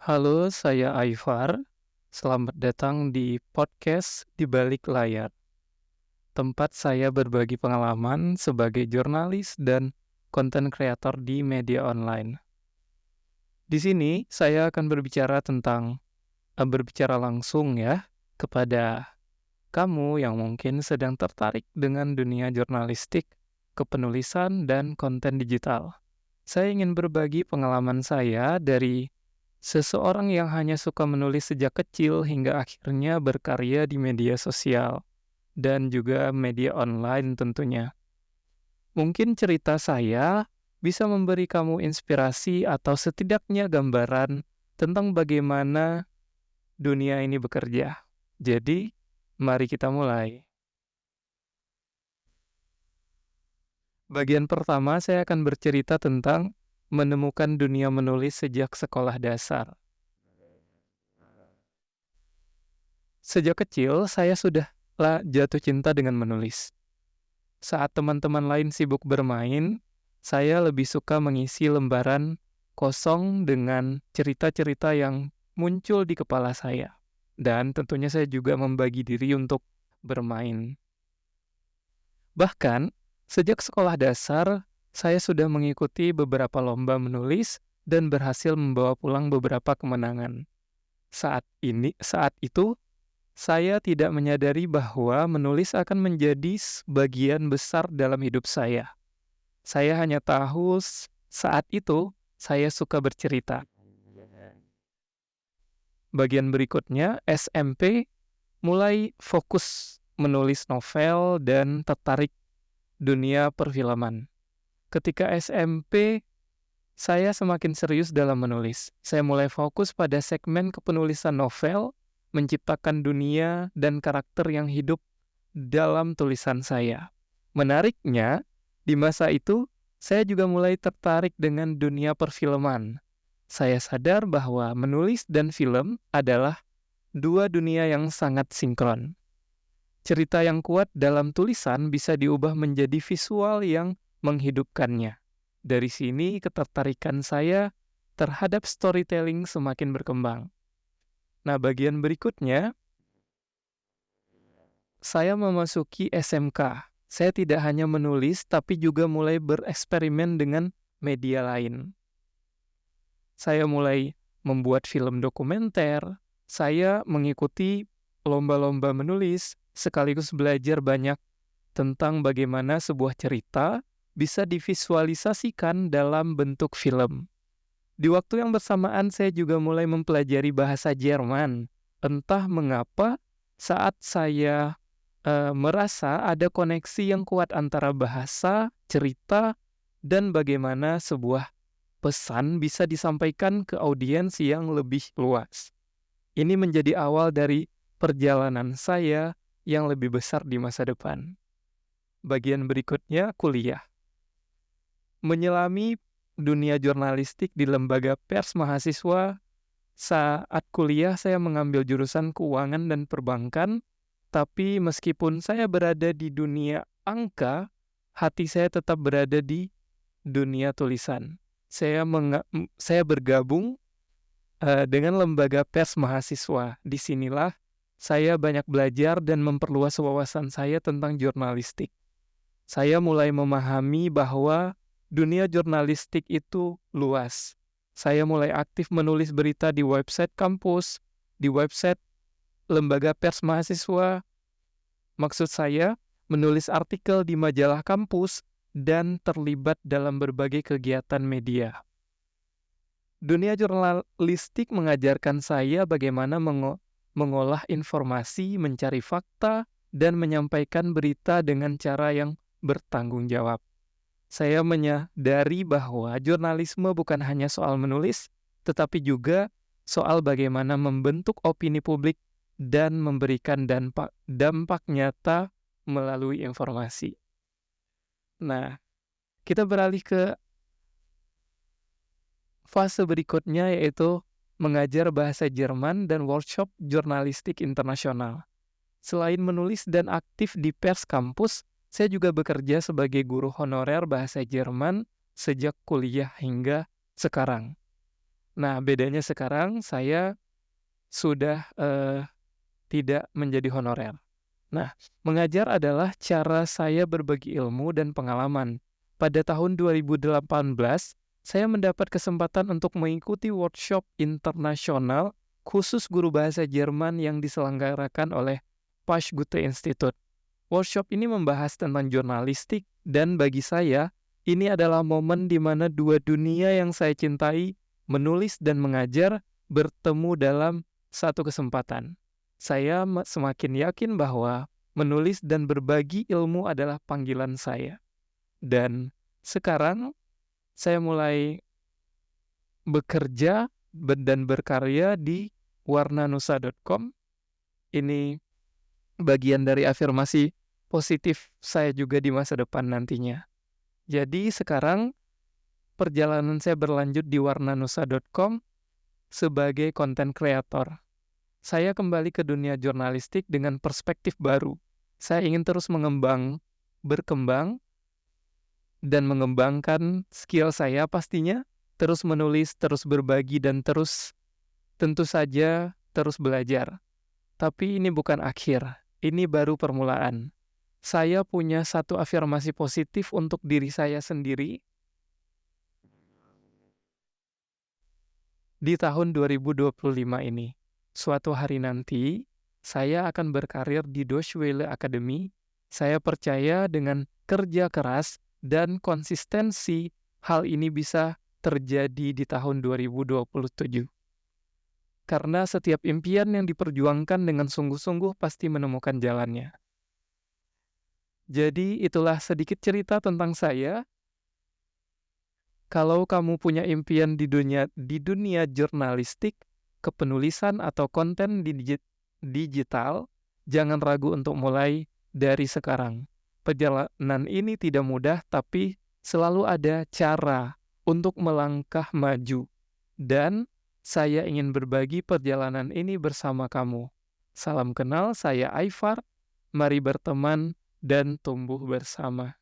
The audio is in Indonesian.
Halo, saya Aifar. Selamat datang di podcast Di Balik Layar, tempat saya berbagi pengalaman sebagai jurnalis dan konten kreator di media online. Di sini saya akan berbicara langsung ya kepada kamu yang mungkin sedang tertarik dengan dunia jurnalistik, kepenulisan, dan konten digital. Saya ingin berbagi pengalaman saya dari seseorang yang hanya suka menulis sejak kecil hingga akhirnya berkarya di media sosial dan juga media online tentunya. Mungkin cerita saya bisa memberi kamu inspirasi atau setidaknya gambaran tentang bagaimana dunia ini bekerja. Jadi, mari kita mulai. Bagian pertama saya akan bercerita tentang menemukan dunia menulis sejak sekolah dasar. Sejak kecil, saya sudah jatuh cinta dengan menulis. Saat teman-teman lain sibuk bermain, saya lebih suka mengisi lembaran kosong dengan cerita-cerita yang muncul di kepala saya. Dan tentunya saya juga membagi diri untuk bermain. Bahkan, sejak sekolah dasar, saya sudah mengikuti beberapa lomba menulis dan berhasil membawa pulang beberapa kemenangan. Saat itu, saya tidak menyadari bahwa menulis akan menjadi sebagian besar dalam hidup saya. Saya hanya tahu saat itu saya suka bercerita. Bagian berikutnya, SMP mulai fokus menulis novel dan tertarik dunia perfilman. Ketika SMP, saya semakin serius dalam menulis. Saya mulai fokus pada segmen kepenulisan novel, menciptakan dunia dan karakter yang hidup dalam tulisan saya. Menariknya, di masa itu, saya juga mulai tertarik dengan dunia perfilman. Saya sadar bahwa menulis dan film adalah dua dunia yang sangat sinkron. Cerita yang kuat dalam tulisan bisa diubah menjadi visual yang menghidupkannya. Dari sini, ketertarikan saya terhadap storytelling semakin berkembang. Nah, bagian berikutnya, saya memasuki SMK. Saya tidak hanya menulis, tapi juga mulai bereksperimen dengan media lain. Saya mulai membuat film dokumenter, saya mengikuti lomba-lomba menulis, sekaligus belajar banyak tentang bagaimana sebuah cerita bisa divisualisasikan dalam bentuk film. Di waktu yang bersamaan saya juga mulai mempelajari bahasa Jerman. Entah mengapa saat saya merasa ada koneksi yang kuat antara bahasa, cerita, dan bagaimana sebuah pesan bisa disampaikan ke audiens yang lebih luas. Ini menjadi awal dari perjalanan saya yang lebih besar di masa depan. Bagian berikutnya, kuliah. Menyelami dunia jurnalistik di lembaga pers mahasiswa. Saat kuliah saya mengambil jurusan keuangan dan perbankan, tapi meskipun saya berada di dunia angka, hati saya tetap berada di dunia tulisan. Saya bergabung dengan lembaga pers mahasiswa. Disinilah saya banyak belajar dan memperluas wawasan saya tentang jurnalistik. Saya mulai memahami bahwa dunia jurnalistik itu luas. Saya mulai aktif menulis berita di website kampus, di website lembaga pers mahasiswa. Maksud saya, menulis artikel di majalah kampus dan terlibat dalam berbagai kegiatan media. Dunia jurnalistik mengajarkan saya bagaimana mengolah informasi, mencari fakta, dan menyampaikan berita dengan cara yang bertanggung jawab. Saya menyadari bahwa jurnalisme bukan hanya soal menulis, tetapi juga soal bagaimana membentuk opini publik dan memberikan dampak nyata melalui informasi. Nah, kita beralih ke fase berikutnya, yaitu mengajar bahasa Jerman dan workshop jurnalistik internasional. Selain menulis dan aktif di pers kampus, saya juga bekerja sebagai guru honorer bahasa Jerman sejak kuliah hingga sekarang. Nah, bedanya sekarang saya sudah, tidak menjadi honorer. Nah, mengajar adalah cara saya berbagi ilmu dan pengalaman. Pada tahun 2018, saya mendapat kesempatan untuk mengikuti workshop internasional khusus guru bahasa Jerman yang diselenggarakan oleh Pasch Gute Institut. Workshop ini membahas tentang jurnalistik dan bagi saya, ini adalah momen di mana dua dunia yang saya cintai, menulis dan mengajar, bertemu dalam satu kesempatan. Saya semakin yakin bahwa menulis dan berbagi ilmu adalah panggilan saya. Dan sekarang saya mulai bekerja dan berkarya di warnanusa.com. Ini bagian dari afirmasi positif saya juga di masa depan nantinya. Jadi sekarang perjalanan saya berlanjut di warnanusa.com sebagai content creator. Saya kembali ke dunia jurnalistik dengan perspektif baru. Saya ingin terus berkembang, dan mengembangkan skill saya pastinya, terus menulis, terus berbagi, dan tentu saja terus belajar. Tapi ini bukan akhir, ini baru permulaan. Saya punya satu afirmasi positif untuk diri saya sendiri. Di tahun 2025 ini, suatu hari nanti, saya akan berkarir di Deutsche Welle Academy. Saya percaya dengan kerja keras dan konsistensi, hal ini bisa terjadi di tahun 2027. Karena setiap impian yang diperjuangkan dengan sungguh-sungguh pasti menemukan jalannya. Jadi itulah sedikit cerita tentang saya. Kalau kamu punya impian di dunia jurnalistik, kepenulisan atau konten digital, jangan ragu untuk mulai dari sekarang. Perjalanan ini tidak mudah, tapi selalu ada cara untuk melangkah maju. Dan saya ingin berbagi perjalanan ini bersama kamu. Salam kenal, saya Aifar. Mari berteman dan tumbuh bersama.